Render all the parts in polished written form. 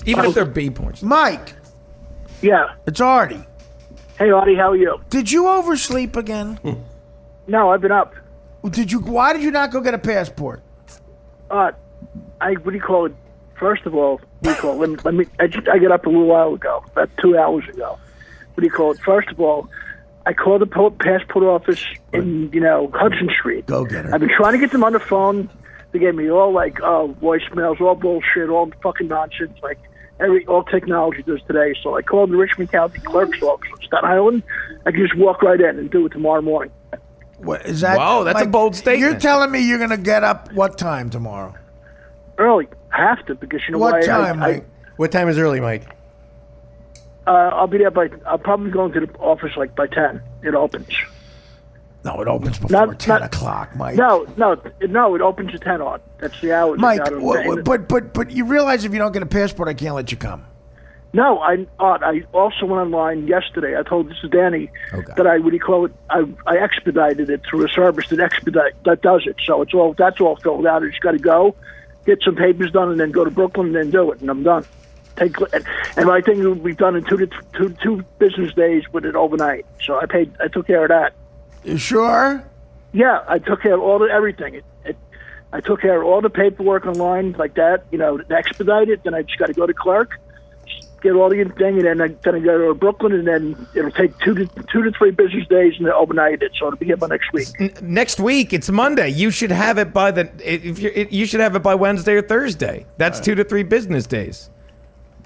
Even if they're B porn. Mike, Yeah. it's Artie. Hey, Artie, how are you? Did you oversleep again? No, I've been up. Why did you not go get a passport? What do you call it? First of all, I got up a little while ago, about 2 hours ago. What do you call it? First of all, I called the passport office in, Hudson Street. Go get her. I've been trying to get them on the phone. They gave me all voicemails, all bullshit, all fucking nonsense, like all technology does today. So I called the Richmond County Clerk's office on Staten Island. I can just walk right in and do it tomorrow morning. What, is that? Wow, that's a bold statement. You're telling me you're going to get up what time tomorrow? Early, I have to, because What time, Mike? What time is early, Mike? I'll be there I'll probably go into the office like by 10. It opens. No, it opens before 10 o'clock, Mike. No, it opens at 10 on. That's the hour. Mike, but you realize if you don't get a passport, I can't let you come. No, I also went online yesterday. I told this is Danny that I expedited it through a service that does it. So that's all filled out. I just got to go, get some papers done, and then go to Brooklyn and then do it, and I'm done. And I think it'll be done in two business days with it overnight. So I took care of that. You sure? Yeah, I took care of everything. I took care of all the paperwork online like that, to expedite it. Then I just got to go to clerk, get all the thing, and then I go to Brooklyn, and then it'll take two to three business days, and then overnight it. So it'll be here by next week. Next week, it's Monday. You should have it by you should have it by Wednesday or Thursday. That's 2 to 3 business days.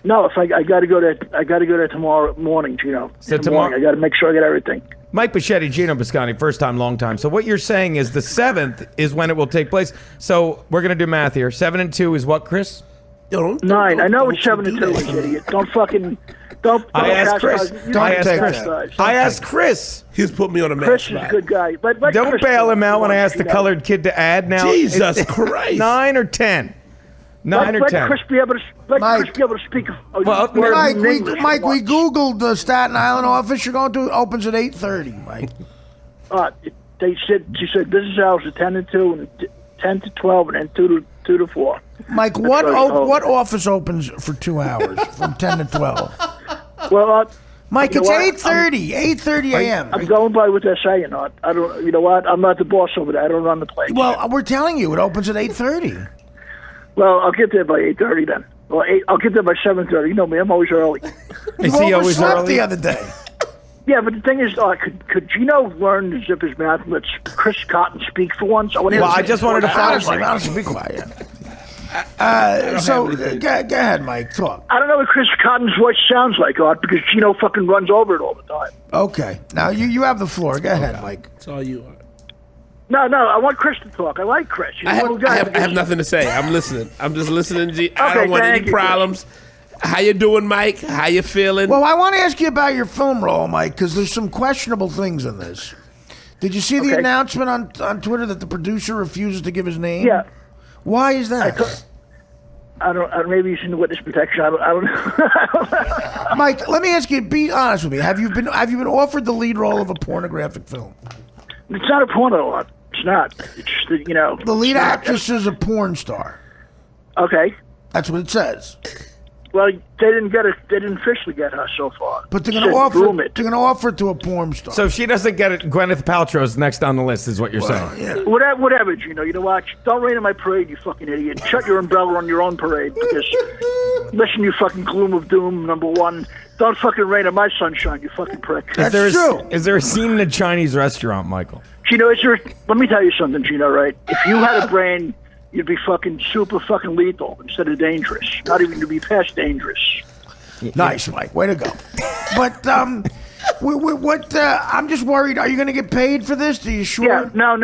No, if I got to go there tomorrow morning, So tomorrow, I got to make sure I get everything. Mike Bocchetti, Gino Biscotti, first time, long time. So what you're saying is the 7th is when it will take place. So we're going to do math here. 7 and 2 is what, Chris? 9. I know it's 7 and 2, you idiot. Don't. I asked Chris. I asked Chris. He's put me on a match. Chris is a good guy. But don't Chris bail him out when I asked the colored kid to add. Now, Jesus Christ. 9 or 10. 9 or 10. Let Chris be able to speak. Well, Mike, we Googled the Staten Island office you're going to. It opens at 8:30, Mike. She said business hours are 10 to 2, and 10 to 12, and then 2 to 4. Mike, what office opens for 2 hours from 10 to 12? Well, Mike, it's 8:30 a.m. I'm going by what they're saying. I don't. You know what? I'm not the boss over there. I don't run the place. Well, we're telling you, it opens at 8:30. Well, I'll get there by 8:30 then. Well, I'll get there by 7:30. You know me, I'm always early. Is he always early? The other day. Yeah, but the thing is, could Gino learn to zip his mouth and let Chris Cotton speak for once? I just wanted to honestly, be quiet. So, go ahead, Mike, talk. I don't know what Chris Cotton's voice sounds like, Art, because Gino fucking runs over it all the time. Okay. Now, you have the floor. Go ahead, Mike. It's all you, Art. No, I want Chris to talk. I like Chris. I have nothing to say. I'm listening. I'm just listening. I don't want any problems. How you doing, Mike? How you feeling? Well, I want to ask you about your film role, Mike, because there's some questionable things in this. Did you see the announcement on Twitter that the producer refuses to give his name? Yeah. Why is that? I don't. Maybe he's in witness protection. I don't know. Mike, let me ask you. Be honest with me. Have you been offered the lead role of a pornographic film? It's not a porno lot. It's not. It's just that, The lead actress is a porn star. Okay. That's what it says. Well, they didn't get it. They didn't officially get her so far. But they're going to offer it. They're going to offer it to a porn star. So if she doesn't get it, Gwyneth Paltrow's next on the list, is what you're saying. Yeah. Whatever, Gino. You know what? Don't rain on my parade, you fucking idiot. Shut your umbrella on your own parade. Because listen, you fucking gloom of doom. Number one, don't fucking rain on my sunshine, you fucking prick. That's true. Is there a scene in a Chinese restaurant, Michael? Gino, let me tell you something, Gino. Right? If you had a brain, you'd be fucking super fucking lethal instead of dangerous. Not even to be past dangerous. Nice, Mike. Way to go. But what? I'm just worried. Are you going to get paid for this? Are you sure? Yeah. No.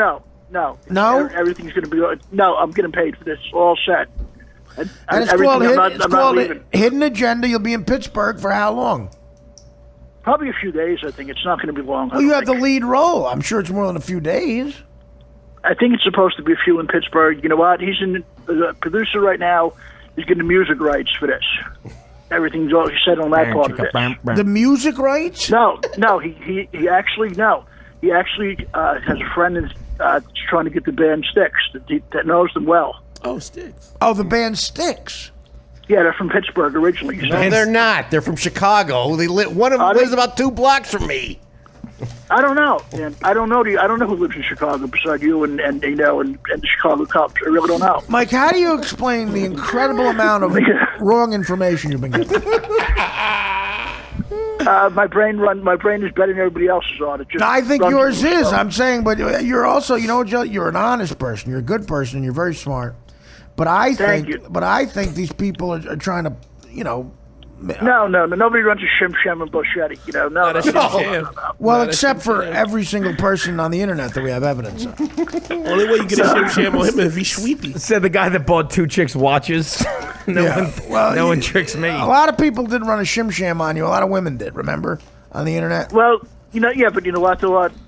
No. Everything's going to be. No, I'm getting paid for this. All set. And it's called Hidden Agenda. You'll be in Pittsburgh for how long? Probably a few days. I think it's not going to be long. Well, you have the lead role. I'm sure it's more than a few days. I think it's supposed to be a few in Pittsburgh. You know what? He's the producer right now. He's getting the music rights for this. Everything's all said on that part of it. The music rights? No. He actually has a friend that's trying to get the band Styx that knows them well. Oh, Styx. Oh, the band Styx. Yeah, they're from Pittsburgh originally. So. No, they're not. They're from Chicago. One of them lives about 2 blocks from me. I don't know, man. I don't know who lives in Chicago beside you and the Chicago Cubs. I really don't know. Mike, how do you explain the incredible amount of wrong information you've been getting? My brain is better than everybody else's on it. I think yours is. I'm saying, but you're also, you know what, Joe? You're an honest person. You're a good person. And you're very smart. But I think these people are trying to, No. Nobody runs a shim and Bocchetti. No. Well, except for every single person on the internet that we have evidence of. Only way you get a shim on him is if he's sweepy. Said the guy that bought 2 chicks' watches. No one tricks me. A lot of people didn't run a shim on you. A lot of women did, remember? On the internet. Well, but you know what?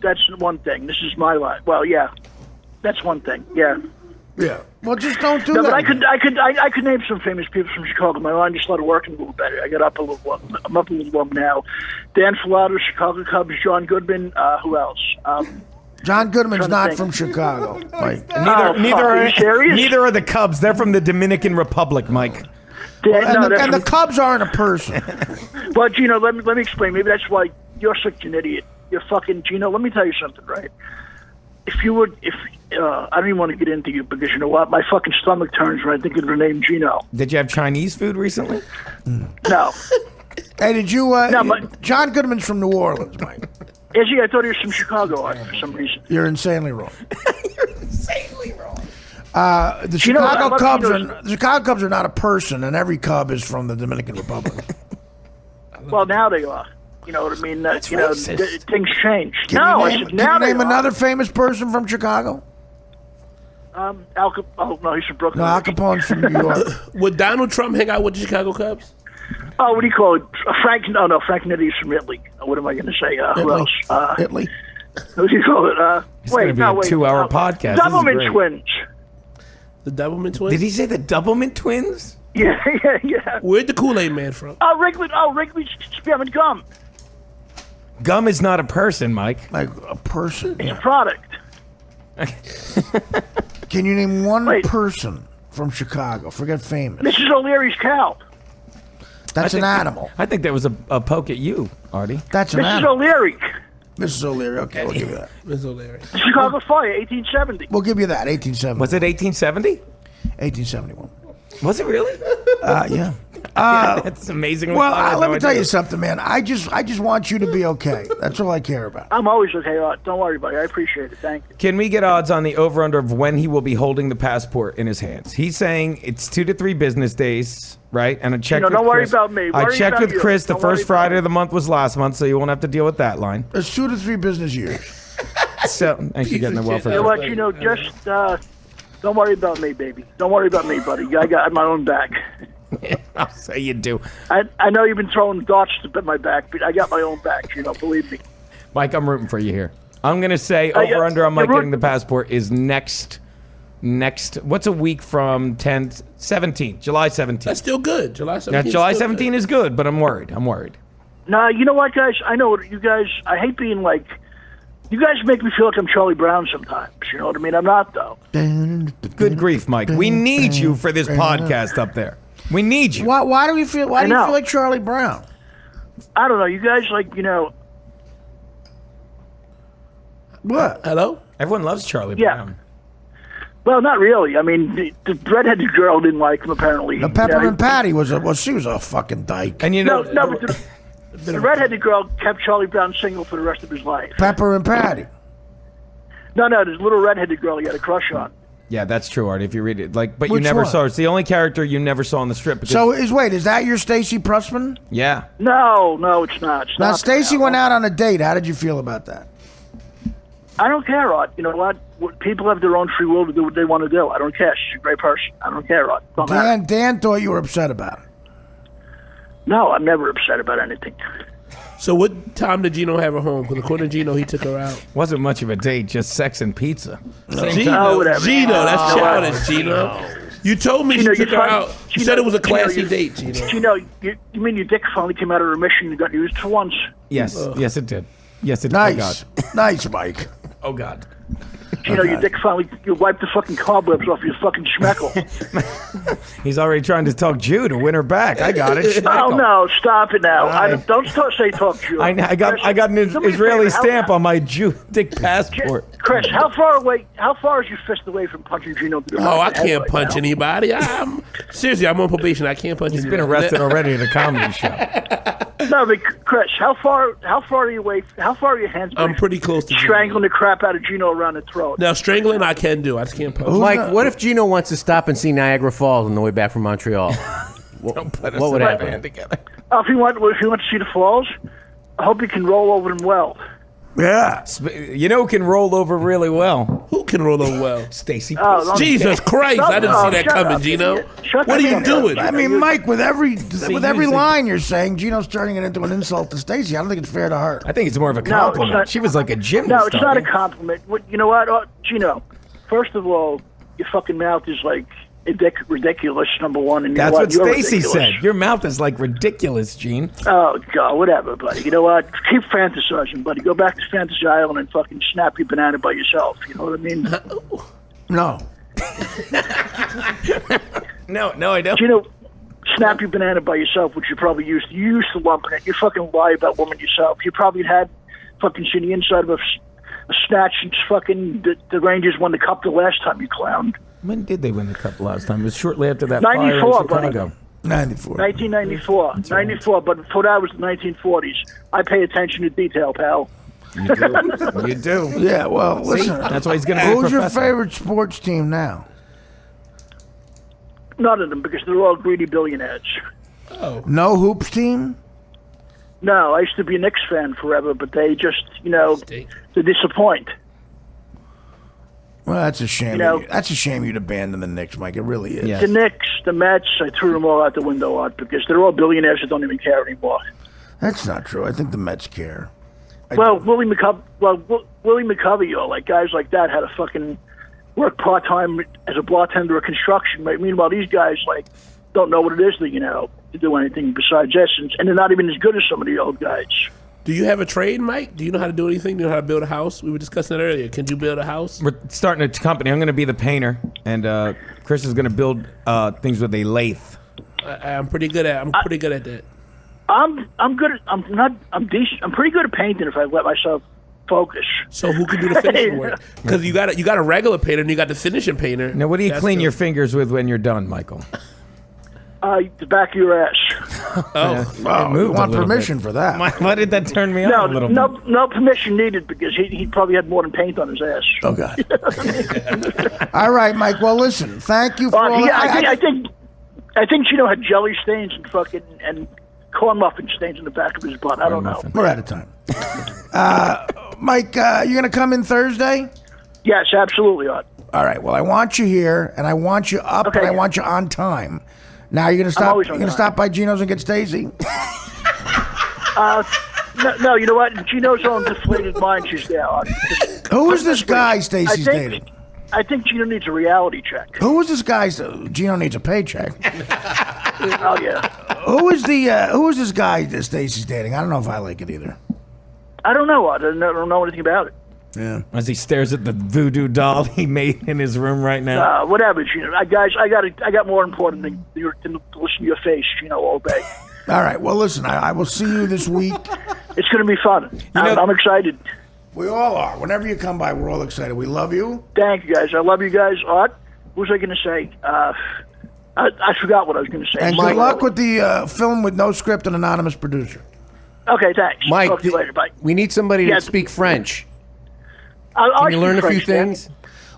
That's one thing. This is my life. Well, yeah. That's one thing. Yeah. Yeah. Well, just don't do that. But I could name some famous people from Chicago. My mind just started working a little better. I'm up a little now. Dan Filato, Chicago Cubs, John Goodman. Who else? John Goodman's not from Chicago, Mike. Neither are the Cubs. They're from the Dominican Republic, Mike. And the Cubs aren't a person. Well, Gino, let me explain. Maybe that's why you're such an idiot. You're fucking Gino. Let me tell you something, right? I don't even want to get into you because you know what? My fucking stomach turns when I think of the name Gino. Did you have Chinese food recently? No. Hey, did you? John Goodman's from New Orleans, Mike. Is he? I thought he was from Chicago for some reason. You're insanely wrong. You're insanely wrong. The Chicago Cubs are not a person, and every Cub is from the Dominican Republic. Well, now they are. You know what I mean? Things change. Can you name another famous person from Chicago? Al Capone. Oh no, he's from Brooklyn. No, Al Capone's from New York. Would Donald Trump hang out with the Chicago Cubs? Oh, what do you call it? Frank Nitty's from Italy. What am I going to say? Who else? Italy. What do you call it? It's going to be a 2-hour podcast. Doublemint Twins. The Doublemint Twins? Did he say the Doublemint Twins? Yeah. Where'd the Kool-Aid Man from? Wrigley's Spearmint Gum. Gum is not a person, Mike. Like a person. It's a product. Can you name one person from Chicago? Forget famous. Mrs. O'Leary's cow. That's an animal. I think that was a poke at you, Artie. That's an Mrs. animal. O'Leary. Mrs. O'Leary. Okay, we'll give you that. Mrs. O'Leary. Chicago Fire, 1870. We'll give you that. 1870. Was it 1870? 1871. Was it really? Yeah. That's amazing. Well, let me tell you something, man. I just want you to be okay. That's all I care about. I'm always okay. Don't worry about it. I appreciate it. Thank you. Can we get odds on the over-under of when he will be holding the passport in his hands? He's saying it's 2 to 3 business days, right? And I checked with Chris. Don't worry about me. I checked with Chris. The first Friday of the month was last month, so you won't have to deal with that line. It's 2 to 3 business years. So, thanks for getting the welfare. You know what? Just don't worry about me, baby. Don't worry about me, buddy. I got my own back. I'll say you do. I know you've been throwing darts at my back, but I got my own back. Believe me. Mike, I'm rooting for you here. I'm going to say over-under on Mike getting the passport is next. What's a week from 10th? 17th. July 17th. That's still good. July 17th. Yeah, July 17th is good, but I'm worried. Nah, you know what, guys? I know you guys. I hate being like. You guys make me feel like I'm Charlie Brown sometimes. You know what I mean? I'm not, though. Good grief, Mike. We need you for this podcast up there. We need you. Why do you feel like Charlie Brown? I don't know. You guys What? Hello? Everyone loves Charlie Brown. Well, not really. I mean, the redheaded girl didn't like him, apparently. The Peppermint Patty she was a fucking dyke. And but the redheaded girl kept Charlie Brown single for the rest of his life. Peppermint Patty. No, this little redheaded girl he had a crush on. Yeah, that's true, Artie. If you read it, but Which you never one? saw her. It's the only character you never saw on the strip. So is that your Stacy Pressman? Yeah. No, it's not. Now Stacy went out on a date. How did you feel about that? I don't care, Rod. You know what? People have their own free will to do what they want to do. I don't care. She's a great person. I don't care, Rod. Dan thought you were upset about it. No, I'm never upset about anything. So what time did Gino have her home? Because according to Gino, he took her out. Wasn't much of a date, just sex and pizza. Gino, that's childish, Gino. You told me you took her out. You said it was a classy date, Gino. Gino, you mean your dick finally came out of remission and got used for once? Yes, yes it did. Yes, it did. Nice. Nice, Mike. Oh, God. Gino, your dick finally, you wiped the fucking cobwebs off your fucking schmeckle. He's already trying to talk Jew to win her back. I got it. Oh, no, stop it now. Don't say talk Jew. I got an Israeli stamp on my Jew dick passport. Chris, how far is your fist away from punching Gino? I can't punch anybody. Seriously, I'm on probation. I can't punch anybody. He's been arrested already at a comedy show. No, but Chris, how far are you away? How far are your hands? I'm pretty close to strangling the crap out of Gino around the throat. Now, strangling I can do. I just can't punch. Mike, what if Gino wants to stop and see Niagara Falls on the way back from Montreal? What would happen? Together. If you want to see the falls, I hope you can roll over them well. Yeah. You know who can roll over really well? Who can roll over well? Stacy. Jesus Christ! I didn't see that coming, Gino. What are you doing? I mean, Mike, with every line you're saying, Gino's turning it into an insult to Stacy. I don't think it's fair to her. I think it's more of a compliment. She was like a gymnast. No, it's not a compliment. You know what, Gino? First of all, your fucking mouth is like ridiculous, number one. And that's what Stacy said. Your mouth is like ridiculous, Gene. Oh, God, whatever, buddy. You know what? Keep fantasizing, buddy. Go back to Fantasy Island and fucking snap your banana by yourself. You know what I mean? No. No, I don't. You know, snap your banana by yourself, which you probably used. You used to lump it. You fucking lie about women yourself. You probably had fucking seen the inside of a snatch and fucking the Rangers won the cup the last time, you clown. When did they win the cup last time? It was shortly after that 94, fire in Chicago. Buddy. 94. 1994. That's 94, right. But before that was the 1940s. I pay attention to detail, pal. You do. You do. Yeah, well, listen. That's why he's going to be Who's a your favorite sports team now? None of them, because they're all greedy billionaires. Oh. No hoops team? No, I used to be a Knicks fan forever, but they just, they disappoint. Well, that's a shame. That's a shame you'd abandon the Knicks, Mike. It really is. Yes. The Knicks, the Mets, I threw them all out the window, Art, because they're all billionaires that don't even care anymore. That's not true. I think the Mets care. Willie McCovey, like guys like that had to fucking work part-time as a bartender or construction. Right? Meanwhile, these guys, like, don't know what it is to do anything besides essence, and they're not even as good as some of the old guys. Do you have a trade, Mike? Do you know how to do anything? Do you know how to build a house? We were discussing that earlier. Can you build a house? We're starting a company. I'm going to be the painter, and Chris is going to build things with a lathe. I'm pretty good at that. I'm good. I'm decent. I'm pretty good at painting if I let myself focus. So who can do the finishing work? Because you got a regular painter and you got the finishing painter. Now, what do you clean your fingers with when you're done, Michael? The back of your ass. You want permission for that? Why did that turn me on a little bit? No permission needed, because he probably had more than paint on his ass. Oh, God. All right, Mike. Well, listen. Thank you for all I think Gino had jelly stains and corn muffin stains in the back of his butt. I don't know. We're out of time. Mike, you going to come in Thursday? Yes, absolutely, Art. All right. Well, I want you here, and I want you up, and I want you on time. Now you're gonna stop by Gino's and get Stacy? No, you know what? Gino's on deflated mind. She's there. Who is this guy Stacy's dating? I think Gino needs a reality check. Who is this guy? Gino needs a paycheck. Oh yeah. Who is this guy that Stacy's dating? I don't know if I like it either. I don't know. I don't know anything about it. Yeah. As he stares at the voodoo doll he made in his room right now. Whatever, Gino. Guys, I got more important than to listen to your face, all day. All right. Well, listen. I will see you this week. It's going to be fun. I'm excited. We all are. Whenever you come by, we're all excited. We love you. Thank you, guys. I love you guys. Art, what was I going to say? I forgot what I was going to say. And good luck with the film with no script and anonymous producer. Okay, thanks. Mike, talk to you later. Bye. We need somebody to speak French. Can you learn a few things?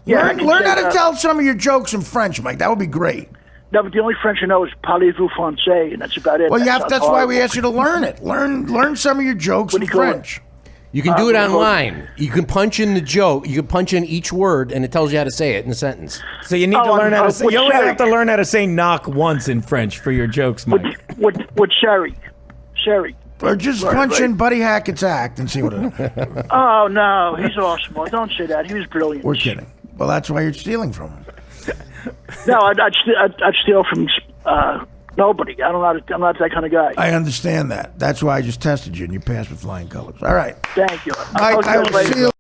Yeah, learn how to tell some of your jokes in French, Mike. That would be great. No, but the only French I know is parlez-vous français, and that's about it. Well, that's why we asked you to learn it. Learn some of your jokes in French. You can do it online. You can punch in the joke. You can punch in each word, and it tells you how to say it in a sentence. So you need to learn how to say. You only have to learn how to say knock once in French for your jokes, Mike. What Sherry? Or just punch in Buddy Hackett's act and see what it is. Oh, no. He's awesome. Well, don't say that. He was brilliant. We're kidding. Well, that's why you're stealing from him. No, I'd steal from nobody. I'm not that kind of guy. I understand that. That's why I just tested you, and you passed with flying colors. All right. Thank you. Mike, I will see you.